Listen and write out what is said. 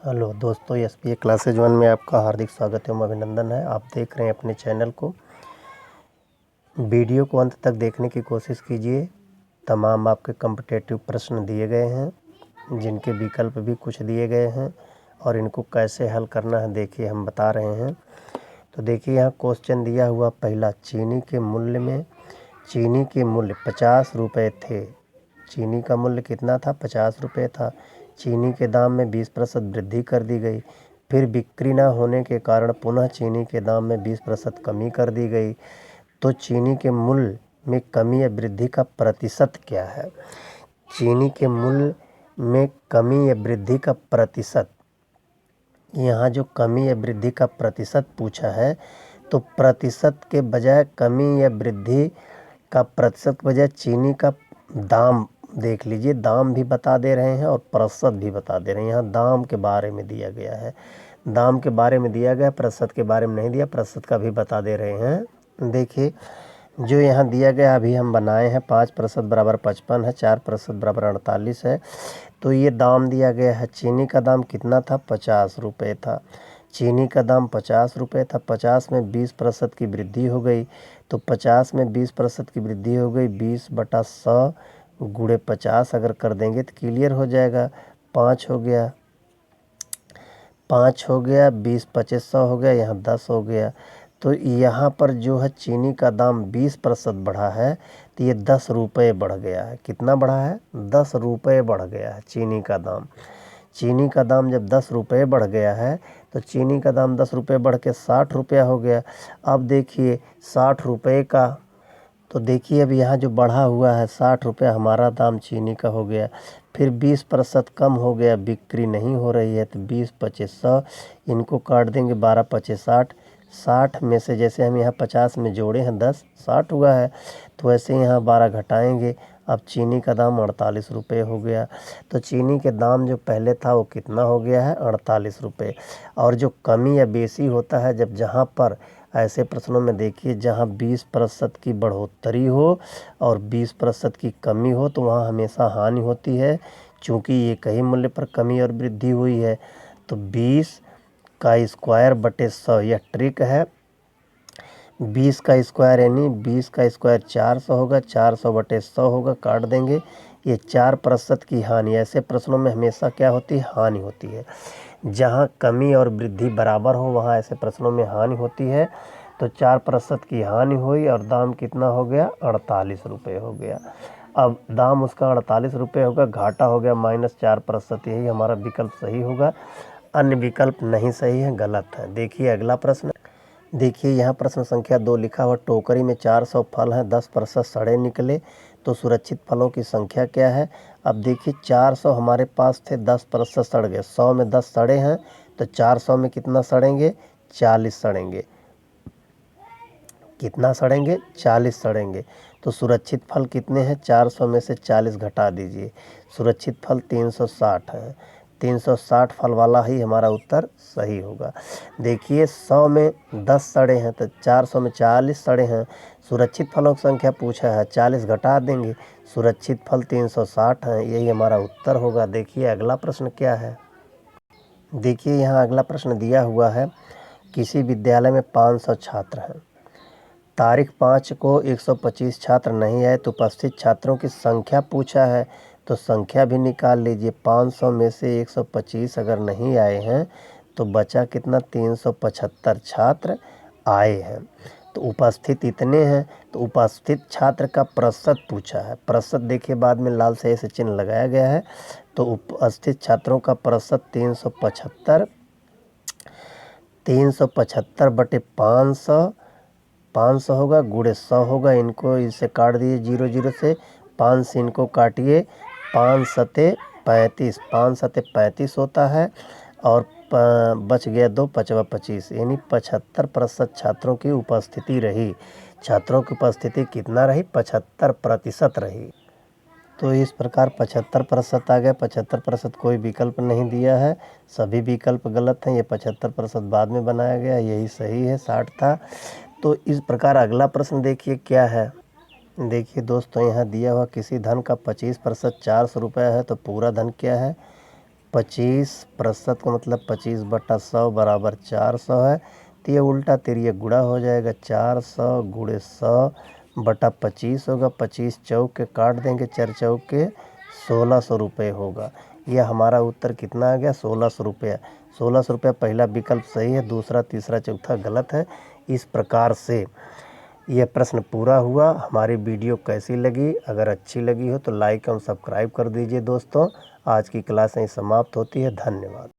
Hello दोस्तों, SPA classes 1 में आपका हार्दिक स्वागत एवं अभिनंदन है। आप देख रहे हैं अपने चैनल को। वीडियो को अंत तक देखने की कोशिश कीजिए। तमाम आपके कॉम्पिटिटिव प्रश्न दिए गए हैं, जिनके विकल्प भी कुछ दिए गए हैं और इनको कैसे हल करना है देखिए हम बता रहे हैं। तो देखिए यहाँ क्वेश्चन दिया हुआ पहला, चीनी के मूल्य 50 रुपये थे। चीनी का मूल्य कितना था? 50 रुपये था। चीनी के दाम में 20% वृद्धि कर दी गई। फिर बिक्री न होने के कारण पुनः चीनी के दाम में 20% कमी कर दी गई। तो चीनी के मूल्य में कमी या वृद्धि का प्रतिशत क्या है? चीनी के मूल्य में कमी या वृद्धि का प्रतिशत, यहाँ जो कमी या वृद्धि का प्रतिशत पूछा है, तो प्रतिशत के बजाय कमी या वृद्धि का प्रतिशत के बजाय चीनी का दाम देख लीजिए। दाम भी बता दे रहे हैं और प्रतिशत भी बता दे रहे हैं। यहाँ दाम के बारे में दिया गया है, दाम के बारे में दिया गया, प्रतिशत के बारे में नहीं दिया। प्रतिशत का भी बता दे रहे हैं। देखिए जो यहाँ दिया गया अभी हम बनाए हैं, 5% बराबर 55 है, 4% बराबर 48 है। तो ये दाम दिया गया है। चीनी का दाम कितना था? 50 रुपये था। चीनी का दाम 50 रुपये था। 50 में 20% की वृद्धि हो गई। तो 50 में 20% की वृद्धि हो गई, 20/100 गुणे 50 अगर कर देंगे तो क्लियर हो जाएगा। 5 हो गया, 20 25 100 हो गया, यहाँ 10 हो गया। तो यहाँ पर जो है चीनी का दाम 20% बढ़ा है, तो ये 10 रुपये बढ़ गया है। कितना बढ़ा है? 10 रुपये बढ़ गया है चीनी का दाम। चीनी का दाम जब 10 रुपये बढ़ गया है, तो चीनी का दाम 10 रुपये बढ़ के 60 रुपया हो गया। अब देखिए 60 रुपये का, तो देखिए अब यहाँ जो बढ़ा हुआ है 60 रुपया हमारा दाम चीनी का हो गया। फिर 20% कम हो गया, बिक्री नहीं हो रही है, तो 20 25 100, इनको काट देंगे, 12 25 60। 60 में से जैसे हम यहाँ 50 में जोड़े हैं 10, 60 हुआ है, तो वैसे यहाँ 12 घटाएंगे। अब चीनी का दाम 48 रुपये हो गया। तो चीनी के दाम जो पहले था वो कितना हो गया है? 48 रुपये। और जो कमी या बेसी होता है, जब जहाँ पर ऐसे प्रश्नों में देखिए जहाँ 20% की बढ़ोतरी हो और 20% की कमी हो, तो वहाँ हमेशा हानि होती है, चूँकि एक ही मूल्य पर कमी और वृद्धि हुई है। तो 20 का स्क्वायर बटे 100 यह ट्रिक है। 20 का स्क्वायर यानी 20 का स्क्वायर 400 होगा, 400 बटे 100 होगा, काट देंगे। ये 4% की हानि, ऐसे प्रश्नों में हमेशा क्या होती है? हानि होती है। जहाँ कमी और वृद्धि बराबर हो वहाँ ऐसे प्रश्नों में हानि होती है। तो 4% की हानि हुई और दाम कितना हो गया? 48 रुपये हो गया। अब दाम उसका 48 रुपये होगा, घाटा हो गया -4%। यही हमारा विकल्प सही होगा, अन्य विकल्प नहीं सही है, गलत है। देखिए अगला प्रश्न। देखिए यहाँ प्रश्न संख्या 2 लिखा हुआ, टोकरी में 400 फल हैं, 10% सड़े निकले, तो सुरक्षित फलों की संख्या क्या है? अब देखिए 400 हमारे पास थे, 10% सड़ गए। 100 में 10 सड़े हैं, तो 400 में कितना सड़ेंगे? 40 सड़ेंगे। कितना सड़ेंगे? 40 सड़ेंगे। तो सुरक्षित फल कितने हैं? 400 में से 40 घटा दीजिए। सुरक्षित फल 360 है। 360 फल वाला ही हमारा उत्तर सही होगा। देखिए 100 में 10 सड़े हैं, तो 400 में 40 सड़े हैं। सुरक्षित फलों की संख्या पूछा है, 40 घटा देंगे, सुरक्षित फल 360 हैं, यही हमारा उत्तर होगा। देखिए अगला प्रश्न क्या है। देखिए यहाँ अगला प्रश्न दिया हुआ है, किसी विद्यालय में 500 छात्र हैं, तारीख 5 को 125 छात्र नहीं आए, तो उपस्थित छात्रों की संख्या पूछा है। तो संख्या भी निकाल लीजिए। 500 में से 125 अगर नहीं आए हैं, तो बचा कितना? 375 छात्र आए हैं। तो उपस्थित इतने हैं, तो उपस्थित छात्र का प्रतिशत पूछा है। प्रतिशत देखिए बाद में लाल स्याही से चिन्ह लगाया गया है। तो उपस्थित छात्रों का प्रतिशत 375, 375 बटे 500, 500 होगा, गुणे 100 होगा। इनको इससे काट दिए 0 0 से, 5 से इनको काटिए, 5 सते 35, 5 सते 35 होता है, और बच गया 2, 5 25, यानी 75% छात्रों की उपस्थिति रही। छात्रों की उपस्थिति कितना रही? 75% रही। तो इस प्रकार 75% आ गया। 75% कोई विकल्प नहीं दिया है, सभी विकल्प गलत हैं। ये 75% बाद में बनाया गया, यही सही है, 60 था। तो इस प्रकार अगला प्रश्न देखिए क्या है। देखिए दोस्तों यहाँ दिया हुआ, किसी धन का 25% 400 रुपया है, तो पूरा धन क्या है? 25% का मतलब 25/100 बराबर 400 है। तो ये उल्टा तिरिया गुणा हो जाएगा, 400 गुणे 100/25 होगा। 25 चौक के काट देंगे, 4 चौक के 1600 रुपये होगा। यह हमारा उत्तर कितना आ गया? 1600 रुपया। 1600 रुपया पहला विकल्प सही है, दूसरा तीसरा चौथा गलत है। इस प्रकार से यह प्रश्न पूरा हुआ। हमारी वीडियो कैसी लगी? अगर अच्छी लगी हो तो लाइक एवं सब्सक्राइब कर दीजिए दोस्तों। आज की क्लास यहीं समाप्त होती है। धन्यवाद।